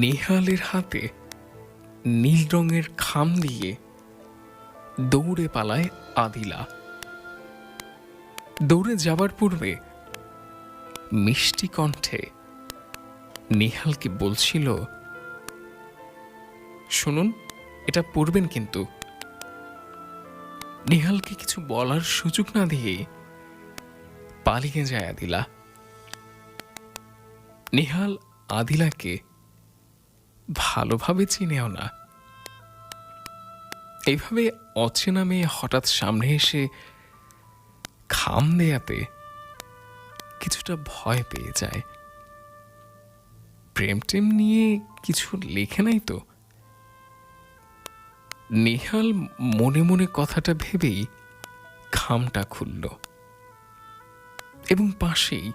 নেহালের হাতে নীল রঙের খাম দিয়ে দৌড়ে পালায় আদিলা। দৌড়ে যাবার পূর্বে মিষ্টি কণ্ঠে নেহালকে বলছিল, শুনুন, এটা পড়বেন কিন্তু। নেহালকে কিছু বলার সুযোগ না দিয়ে পালিয়ে যায় আদিলা। নেহাল আদিলাকে ভালোভাবে চিনেও না। এইভাবে অচেনা মেয়ে হঠাৎ সামনে এসে খাম দেয়াতে কিছুটা ভয় পেয়ে যায়। প্রেম টেম নিয়ে কিছু লেখে নাই তো? নেহাল মনে মনে কথাটা ভেবেই খামটা খুলল এবং পাশেই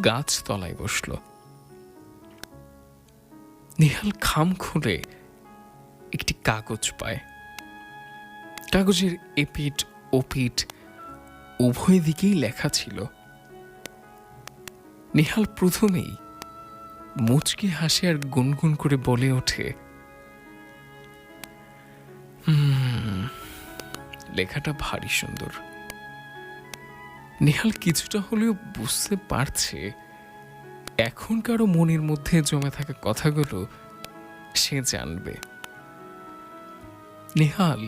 গাছতলায় বসল। নেহাল খাম খুলে একটি কাগজ পায়। কাগজের এপিঠ ওপিঠ উভয় দিকেই লেখা ছিল। নেহাল প্রথমেই মুচকি হাসে আর গুনগুন করে বলে ওঠে, লেখাটা ভারী সুন্দর। নেহাল কিছুটা হলেও বুঝতে পারছে এখন কারো মনের মধ্যে জমে থাকা কথাগুলো সে জানবে। নেহাল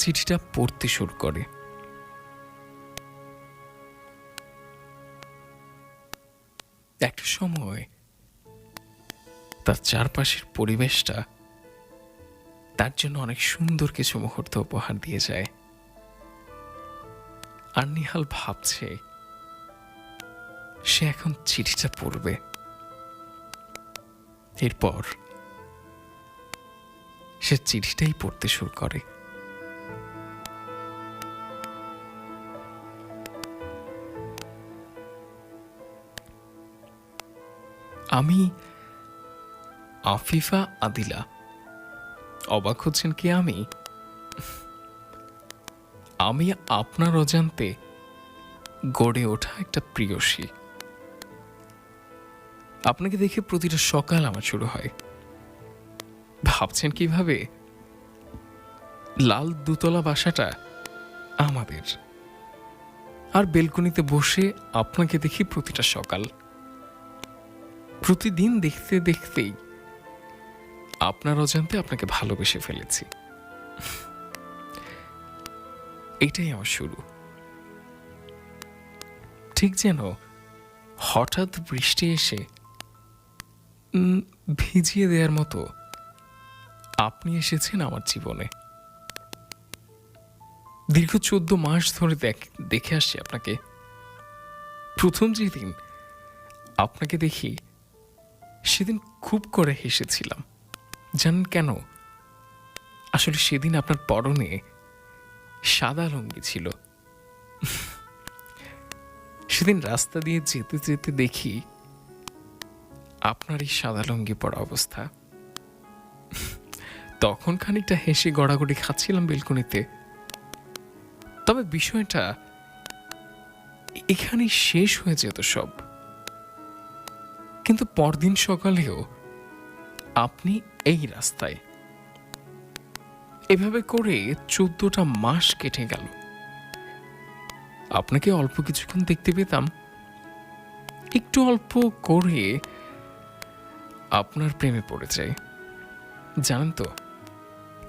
চিঠিটা পড়তে শুরু করে। একটা সময় তার চারপাশের পরিবেশটা তার জন্য অনেক সুন্দর কিছু মুহূর্ত উপহার দিয়ে যায়। আর নেহাল ভাবছে সে এখন চিঠিটা পড়বে। এরপর সে চিঠিটাই পড়তে শুরু করে। আমি আফিফা আদিলা। অবাক হচ্ছেন কি? আমি আপনার অজান্তে গড়ে ওঠা একটা প্রিয়সী। আপনাকে দেখে প্রতিটা সকাল আমার শুরু হয়। ভাবছেন কিভাবে? লাল দুতলা বাসাটা আমাদের, আর বেলকনিতে বসে আপনাকে দেখি প্রতিটা সকাল। প্রতিদিন দেখতে দেখতেই আপনার অজান্তে আপনাকে ভালোবেসে ফেলেছি। এটাই আমার শুরু। ঠিক যেন হঠাৎ বৃষ্টি এসে ভিজিয়ে দেওয়ার মতো আপনি এসেছেন আমার জীবনে। দীর্ঘ 14 মাস ধরে দেখে আসছি আপনাকে। প্রথম যেদিন আপনাকে দেখি সেদিন খুব করে হেসেছিলাম। জানেন কেন? আসলে সেদিন আপনার পরনে সাদা লুঙ্গি ছিল। সেদিন রাস্তা দিয়ে যেতে যেতে দেখি আপনার এই সাদা লুঙ্গি পরা অবস্থা। তখন খানিকটা হেসে গড়াগড়ি খাচ্ছিলাম বেলকনিতে। তবে বিষয়টা এখানে শেষ হয়ে যেত সব। কিন্তু পরদিন সকালেও আপনি এই রাস্তায়। এভাবে করে 14টা মাস কেটে গেল। আপনাকে অল্প কিছুক্ষণ দেখতে পেতাম, একটু অল্প করে আপনার প্রেমে পড়ে যায়। জানেন তো,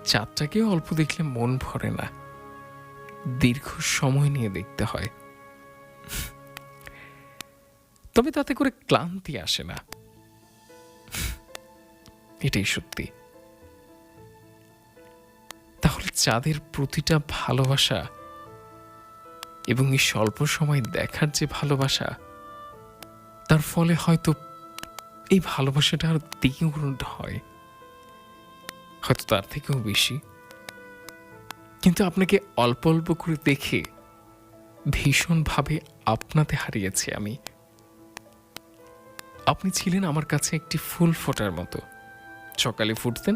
চাঁদটাকেও অল্প দেখলে মন ভরে না, দীর্ঘ সময় নিয়ে দেখতে হয়। তবে তাতে করে ক্লান্তি আসে না, এটাই সত্যি। তাহলে চাঁদের প্রতিটা ভালোবাসা এবং এই স্বল্প সময় দেখার যে ভালোবাসা, তার ফলে হয়তো এই ভালোবাসাটা আরো দ্বিগুণ হয়, হয়তো তার থেকেও বেশি। কিন্তু আপনাকে অল্প অল্প করে দেখে ভীষণভাবে আপনাতে হারিয়েছি আমি। আপনি ছিলেন আমার কাছে একটি ফুল ফোটার মতো। সকালে ফুটতেন,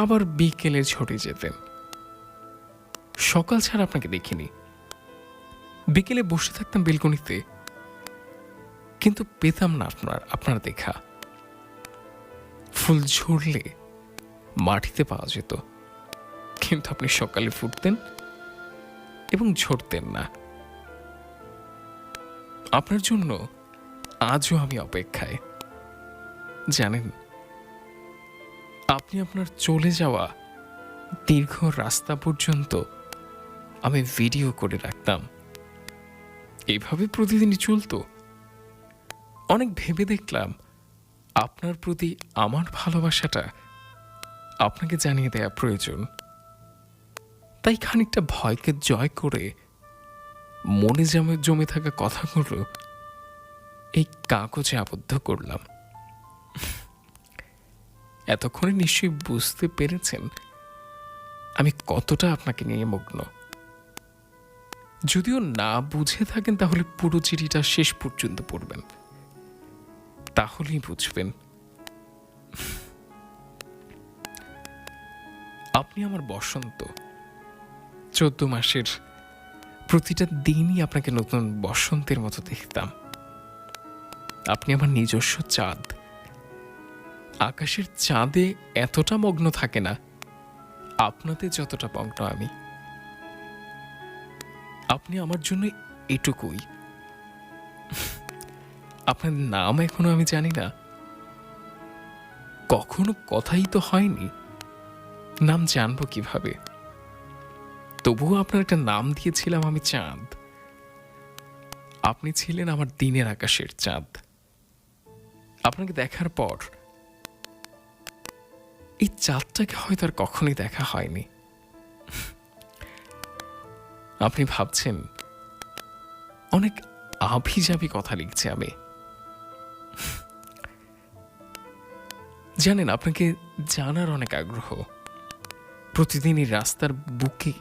আবার বিকেলে ঝরে যেতেন। সকাল ছাড়া আপনাকে দেখিনি। বিকেলে বসে থাকতাম বেলকনিতে, কিন্তু পেতাম না আপনার দেখা। ফুল ঝরলে মাটিতে পাওয়া যেত, কিন্তু আপনি সকালে ফুটতেন এবং ঝরতেন না। আপনার জন্য আজও আমি অপেক্ষায়। জানেন, আপনি আপনার চলে যাওয়া দীর্ঘ রাস্তা পর্যন্ত আমি ভিডিও করে রাখতাম। এইভাবে প্রতিদিনই চলতো। অনেক ভেবে দেখলাম আপনার প্রতি আমার ভালোবাসাটা আপনাকে জানিয়ে দেয়া প্রয়োজন। তাই খানিকটা ভয়কে জয় করে মনে জমে থাকা কথাগুলো এই কাগজে আবদ্ধ করলাম। এতক্ষণে নিশ্চয়ই বুঝতে পেরেছেন আমি কতটা আপনাকে নিয়ে মগ্ন। যদিও না বুঝে থাকেন তাহলে পুরো চিঠিটা শেষ পর্যন্ত পড়বেন, তাহলেই বুঝবেন। আপনি আমার বসন্ত। 14 মাসের প্রতিটা দিনই আপনাকে নতুন বসন্তের মতো দেখতাম। আপনি আমার নিজস্ব চাঁদ। আকাশের চাঁদে এতটা মগ্ন থাকে না আপনাতে যতটা মগ্ন আমি। আপনি আমার জন্য এটুকুই। আপনার নাম এখনো আমি জানি না, কখনো কথাই তো হয়নি, নাম জানবো কিভাবে? তবুও আপনার একটা নাম দিয়েছিলাম আমি চাঁদ। আপনি ছিলেন আমার দিনের আকাশের চাঁদ। আপনাকে দেখার পর এই চাঁদটাকে হয়তো আর কখনোই দেখা হয়নি। আপনি ভাবছেন অনেক আভিজাভি কথা লিখছে আমি। জানেন, আপনাকে জানার অনেক আগ্রহ। প্রতিদিন এই রাস্তার বুকে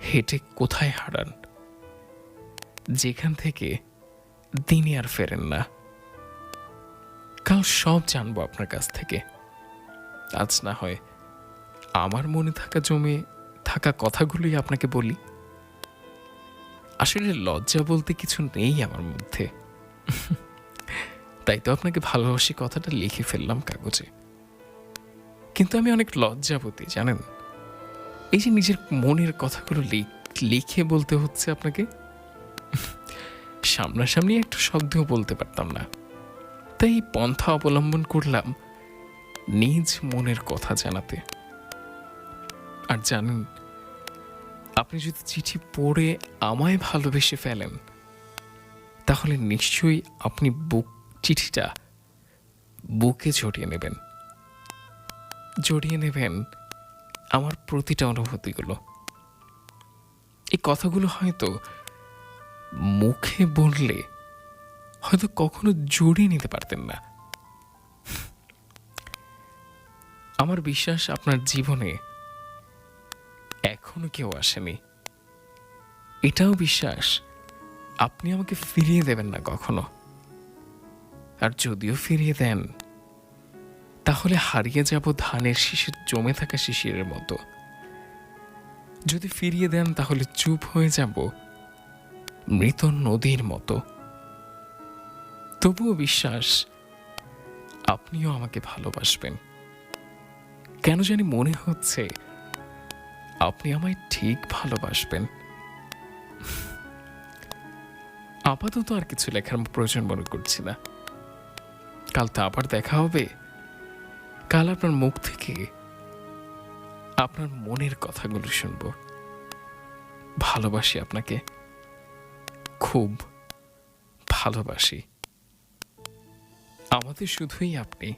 হেঁটে কোথায় হারান, যেখান থেকে দিনে আর ফেরেন না। কাল সব জানবো আপনার কাছ থেকে। আজ না হয় আমার মনে জমে থাকা কথাগুলোই আপনাকে বলি। আসলে লজ্জা বলতে কিছু নেই আমার মধ্যে, তাই তো আপনাকে ভালোবাসি কথাটা লিখে ফেললাম কাগজে। কিন্তু আমি অনেক লজ্জাবতী, জানেন। এই যে নিজের মনের কথাগুলো লিখে বলতে হচ্ছে আপনাকে, সামনাসামনি একটা শব্দও বলতে পারতাম না। তাই এই পন্থা অবলম্বন করলাম নিজ মনের কথা জানাতে। আর জানেন, আপনি যদি চিঠি পড়ে আমায় ভালোবেসে ফেলেন, তাহলে নিশ্চয়ই আপনি চিঠিটা বুকে জড়িয়ে নেবেন আমার প্রতিটা অনুভূতিগুলো। এই কথাগুলো হয়তো মুখে বললে হয়তো কখনো জড়িয়ে নিতে পারতেন না। আমার বিশ্বাস আপনার জীবনে এখনো কেউ আসেনি। এটাও বিশ্বাস আপনি আমাকে ফিরিয়ে দেবেন না কখনো। আর যদিও ফিরিয়ে দেন, তাহলে হারিয়ে যাব ধানের শীষের জমে থাকা শিশিরের মতো। যদি ফিরিয়ে দেন তাহলে চুপ হয়ে যাব মৃত নদীর মতো। তবুও বিশ্বাস আপনিও আমাকে ভালোবাসবেন। কেন জানি মনে হচ্ছে আপনি আমায় ঠিক ভালোবাসবেন। আপাতত আর কিছু লেখার প্রয়োজন মনে করছি না। কাল তো আবার দেখা হবে। কাল আপনার মুখ থেকে আপনার মনের কথাগুলো শুনব। ভালোবাসি আপনাকে, খুব ভালোবাসি। আমাদের শুধুই আপনি,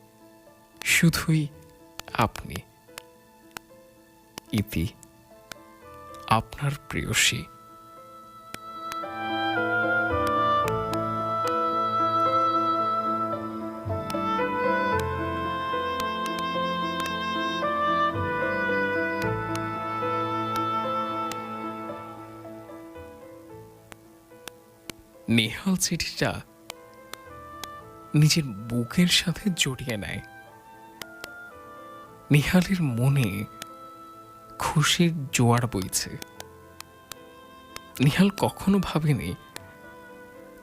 শুধুই আপনি। ইতি, আপনার প্রেয়সী। নেহাল চিঠিটা নিজের বুকের সাথে জড়িয়ে নেয়। নেহালের মনে খুশির জোয়ার বইছে। নেহাল কখনো ভাবেনি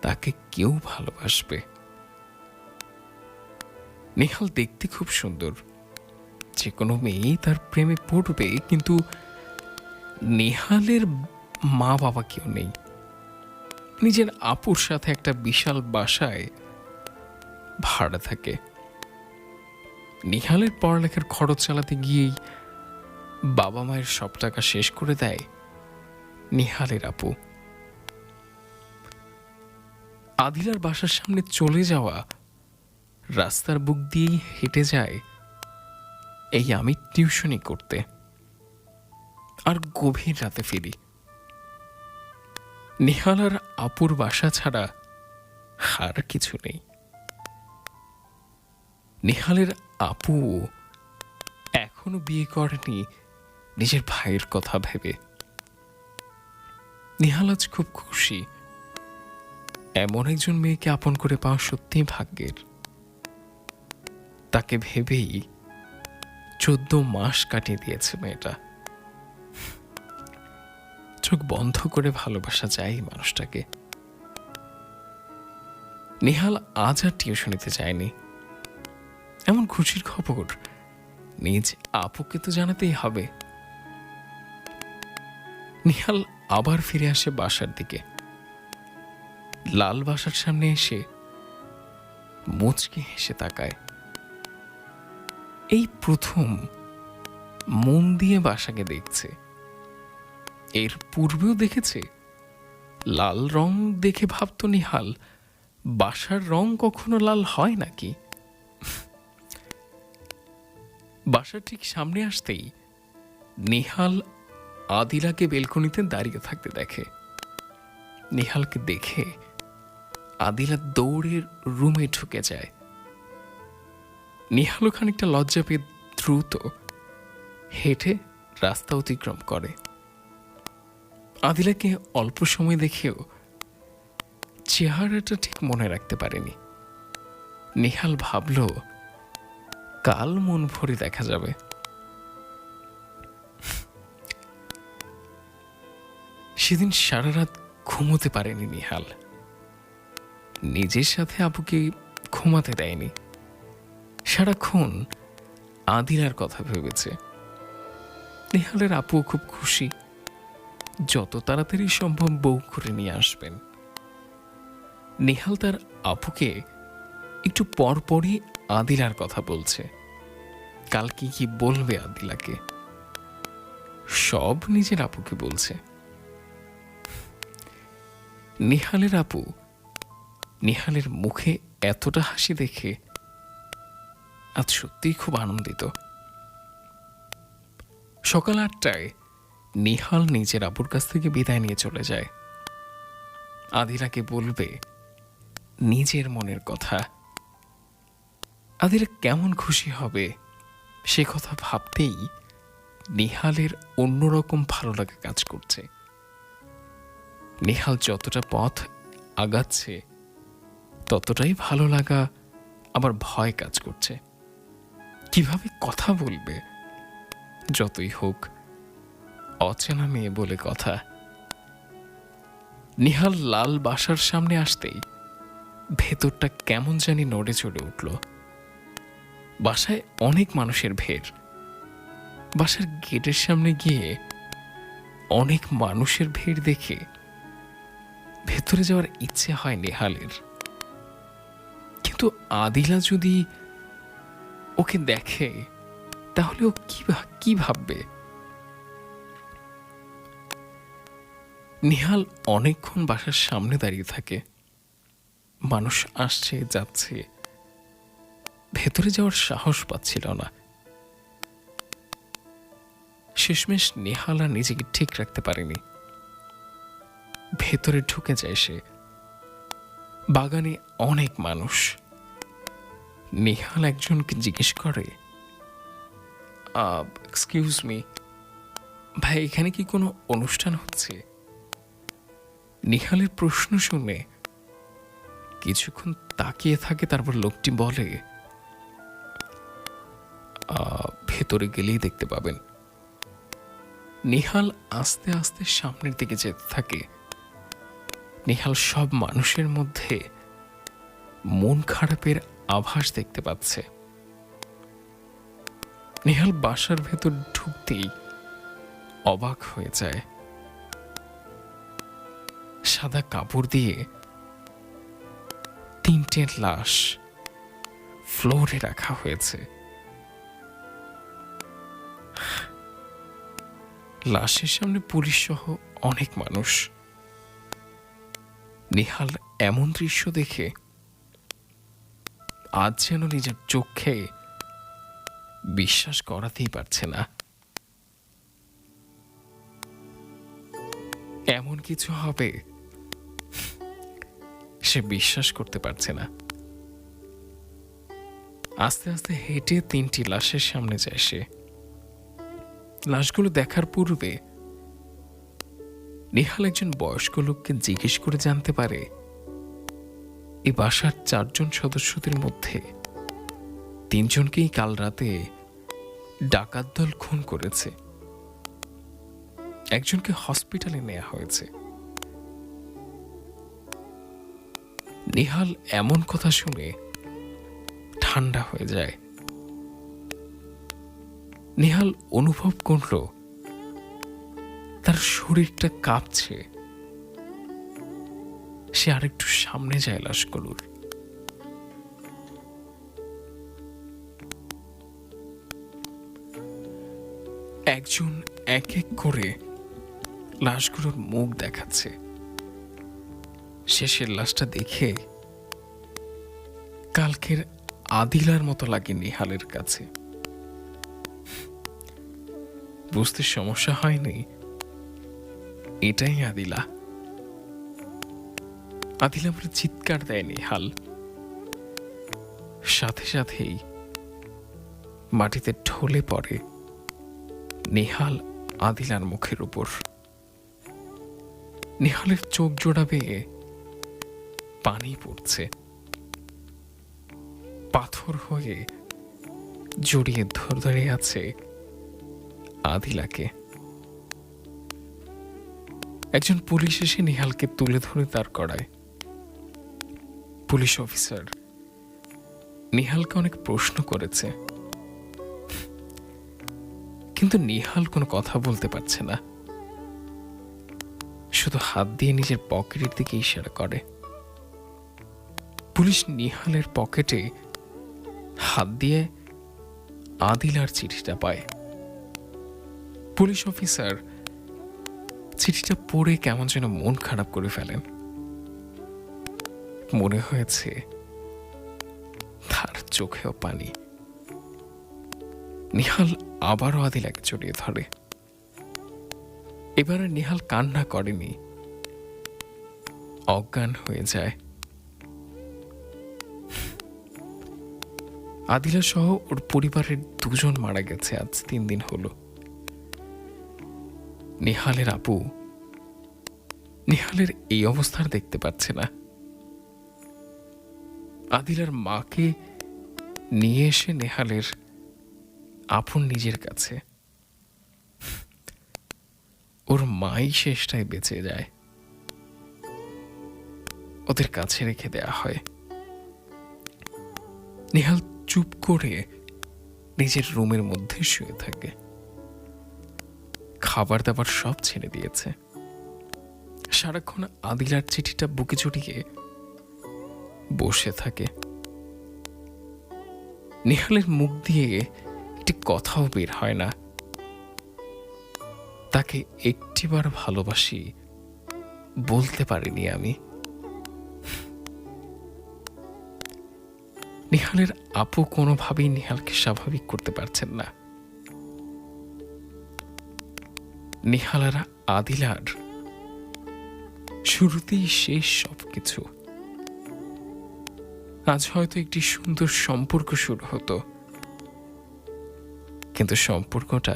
তাকে কেউ ভালোবাসবে। নেহাল দেখতে খুব সুন্দর, যে কোনো মেয়েই তার প্রেমে পড়বে, কিন্তু নেহালের মা বাবা কেউ নেই। নিজের আপুর সাথে একটা বিশাল বাসায় ভাড়া থাকে। নেহালের পড়ালেখার খরচ চালাতে গিয়েই বাবা মায়ের সব টাকা শেষ করে দেয় নেহালের আপু। আদিলার বাসার সামনে চলে যাওয়া রাস্তার বুক দিয়েই হেঁটে যায় এই আমি টিউশনি করতে, আর গভীর রাতে ফিরি। নেহাল আর আপুর বাসা ছাড়া আর কিছু নেই। নেহালের আপু এখনো বিয়ে করেনি নিজের ভাইয়ের কথা ভেবে। নেহাল আজ খুব খুশি। এমন একজন মেয়েকে আপন করে পাওয়া সত্যিই ভাগ্যের। তাকে ভেবেই 14 মাস কাটিয়ে দিয়েছে মেয়েটা। চোখ বন্ধ করে ভালোবাসা যায় এই মানুষটাকে। নেহাল আজ আর টিউশনিতে যায়নি। এমন খুশির খবর নিজ আপুকে তো জানাতেই হবে। নেহাল আবার ফিরে আসে বাসার দিকে। লাল বাসার সামনে এসে মুচকি হেসে তাকায়। এই প্রথম মন দিয়ে বাসাকে দেখছে। এর পূর্বেও দেখেছে। লাল রং দেখে ভাবত নেহাল, বাসার রং কখনো লাল হয় নাকি? বাসার ঠিক সামনে আসতেই নেহাল আদিলাকে বেলকনিতে দাঁড়িয়ে থাকতে দেখে। নেহালকে দেখে আদিলা দৌড়ে রুমে ঢুকে যায়। নেহালও খানিকটা লজ্জা পেয়ে দ্রুত হেঁটে রাস্তা অতিক্রম করে। আদিলাকে অল্প সময় দেখেও চেহারাটা ঠিক মনে রাখতে পারেনি। নেহাল ভাবল কাল মন ভরে দেখা যাবে। সেদিন সারা রাত ঘুমোতে পারেনি নেহাল। নিজের সাথে আপুকে ঘুমাতে দেয়নি। সারাক্ষণ আদিলার কথা ভেবেছে। নেহালের আপুও খুব খুশি, যত তাড়াতাড়ি সম্ভব বউ করে নিয়ে আসবেন। নেহাল তার আপুকে একটু পরপরই আদিলার কথা বলছে। কালকে কি বলবে আদিলাকে, সব নিজের আপুকে বলছে। নেহালের আপু নেহালের মুখে এতটা হাসি দেখে আজ সত্যিই খুব আনন্দিত। সকাল 8টায় নেহাল নিজের আপুর কাছ থেকে বিদায় নিয়ে চলে যায়। আদিলাকে বলবে নিজের মনের কথা। আদিলা কেমন খুশি হবে সে কথা ভাবতেই নেহালের অন্যরকম ভালো লাগা কাজ করছে। নেহাল যতটা পথ আগাচ্ছে ততটাই ভালো লাগা আবার ভয় কাজ করছে। কিভাবে কথা বলবে? যতই হোক অচেনা মেয়ে বলে কথা। নেহাল লাল বাসার সামনে আসতেই ভেতরটা কেমন জানি নড়ে চড়ে উঠল। বাসায় অনেক মানুষের ভিড়। বাসার গেটের সামনে গিয়ে অনেক মানুষের ভিড় দেখে ভেতরে যাওয়ার ইচ্ছে হয় নেহালের। কিন্তু আদিলা যদি ওকে দেখে তাহলে ও কি ভাববে? নেহাল অনেকক্ষণ বাসার সামনে দাঁড়িয়ে থাকে। মানুষ আসছে যাচ্ছে, ভেতরে যাওয়ার সাহস পাচ্ছিল না। শেষমেশ নেহাল আর নিজেকে ঠিক রাখতে পারেনি। ভেতরে ঢুকে যায় সে। বাগানে অনেক মানুষ। নেহাল একজনকে জিজ্ঞেস করে, এক্সকিউজ মি ভাই, এখানে কি কোনো অনুষ্ঠান হচ্ছে? নেহালের প্রশ্ন শুনে কিছুক্ষণ তাকিয়ে থাকে, তারপর লোকটি বলে, ভেতরে গেলেই দেখতে পাবেন। নেহাল আস্তে আস্তে সামনের দিকে যেতে থাকে। নেহাল সব মানুষের মধ্যে মন খারাপের আভাস দেখতে পাচ্ছে। নেহাল বাসার ভেতর ঢুকতেই অবাক হয়ে যায়। সাদা কাপড় দিয়ে 3টে লাশ ফ্লোরে রাখা হয়েছে। লাশের সামনে পুলিশ সহ অনেক মানুষ। নেহাল এমন দৃশ্য দেখে আজ যেন নিজের চোখে বিশ্বাস করাতেই পারছে না। এমন কিছু হবে সে বিশ্বাস করতে পারছে না। আস্তে আস্তে হেঁটে 3টি লাশের সামনে যায় সে। লাশগুলো দেখার পূর্বে নেহাল একজন বয়স্ক লোককে জিজ্ঞেস করে জানতে পারে এই বাসার 4 জন সদস্যদের মধ্যে 3 জনকেই কাল রাতে ডাকাত দল খুন করেছে। একজনকে হসপিটালে নেওয়া হয়েছে। নেহাল এমন কথা শুনে ঠান্ডা হয়ে যায়। নেহাল অনুভব করল তার শরীরটা কাঁপছে। সে আরেকটু সামনে যায় লাশগুলোর। একজন এক এক করে লাশগুলোর মুখ দেখাচ্ছে। শেষের লাশটা দেখে কালকের আদিলার মতো লাগে নেহালের কাছে। বুঝতে সমস্যা হয়নি, এটাই আদিলা। আদিলা বলে চিৎকার দেয় নেহাল। সাথে সাথেই মাটিতে ঢলে পড়ে নেহাল আদিলার মুখের উপর। নেহালের চোখ জোড়া বেয়ে পানি পড়ছে। পাথর হয়ে জড়িয়ে ধরে আছে আদিলাকে। একজন পুলিশ এসে নেহালকে তুলে ধরে দাঁড় করায়। পুলিশ অফিসার নেহালকে অনেক প্রশ্ন করেছে, কিন্তু নেহাল কোনো কথা বলতে পারছে না। শুধু হাত দিয়ে নিজের পকেটের দিকে ইশারা করে। পুলিশ নেহালের পকেটে হাত দিয়ে আদিলার চিঠিটা পায়। পুলিশ অফিসার চিঠিটা পড়ে কেমন যেন মন খারাপ করে ফেলেন। মনে হয়েছে তার চোখেও পানি। নেহাল আবারও আদিলাকে জড়িয়ে ধরে। এবারে নেহাল কান্না করেনি, অজ্ঞান হয়ে যায়। আদিলা সহ ওর পরিবারের 2 জন মারা গেছে আজ 3 দিন হলো। নেহালের আপু নেহালের এই অবস্থার দেখতে পাচ্ছে না। আদিলার মাকে নিয়ে এসে নেহালের আপন নিজের কাছে। ওর মাই শেষটায় বেঁচে যায়। ওদের কাছে রেখে দেয়া হয়। নেহাল চুপ করে নিজের রুমের মধ্যে শুয়ে থাকে। খাবার দাবার সব ছেড়ে দিয়েছে। সারাক্ষণ আদিলার চিঠিটা বুকে জড়িয়ে বসে থাকে। নেহালের মুখ দিয়ে একটি কথাও বের হয় না। তাকে একটিবার ভালোবাসি বলতে পারিনি আমি। নেহালের আপু কোনোভাবেই নেহালকে স্বাভাবিক করতে পারছেন না। নেহাল আর আদিলার শুরুতেই শেষ সবকিছু। আজ হয়তো একটি সুন্দর সম্পর্ক শুরু হতো, কিন্তু সম্পর্কটা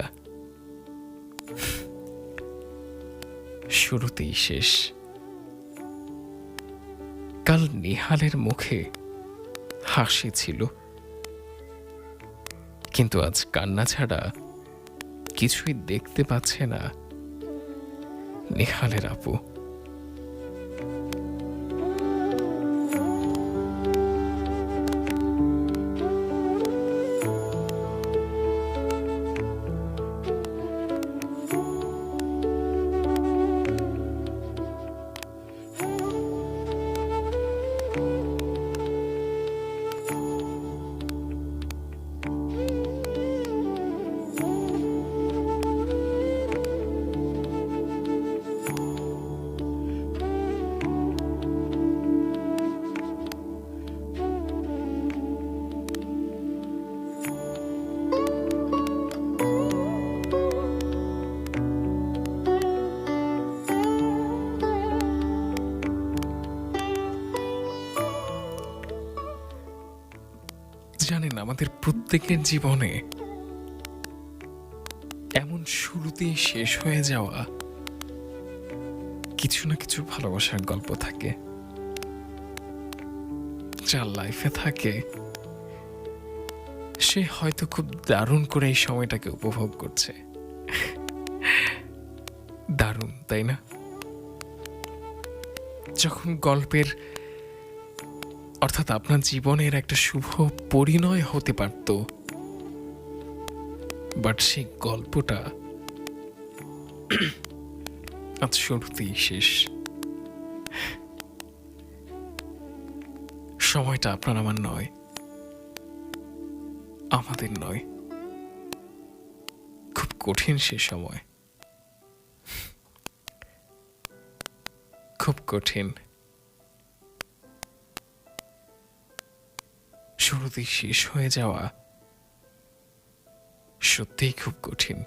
শুরুতেই শেষ। কাল নেহালের মুখে হাসি ছিল, কিন্তু আজ কান্না ছাড়া কিছুই দেখতে পাচ্ছে না নেহালের আপু। আমাদের প্রত্যেকের জীবনে এমন শুরুতেই শেষ হয়ে যাওয়া কিছু না কিছু ভালোবাসার গল্প থাকে, যার লাইফে থাকে সে হয়তো খুব দারুণ করে এই সময়টাকে উপভোগ করছে। দারুণ, তাই না? যখন গল্পের অর্থাৎ আপনার জীবনের একটা শুভ পরিণয় হতে পারত, বাট সেই গল্পটা আজ শুরুতেই শেষ। সময়টা আপনার আমার নয়, আমাদের নয়। খুব কঠিন সে সময়, খুব কঠিন। শুরুতেই শেষ হয়ে যাওয়া সত্যিই খুব কঠিন।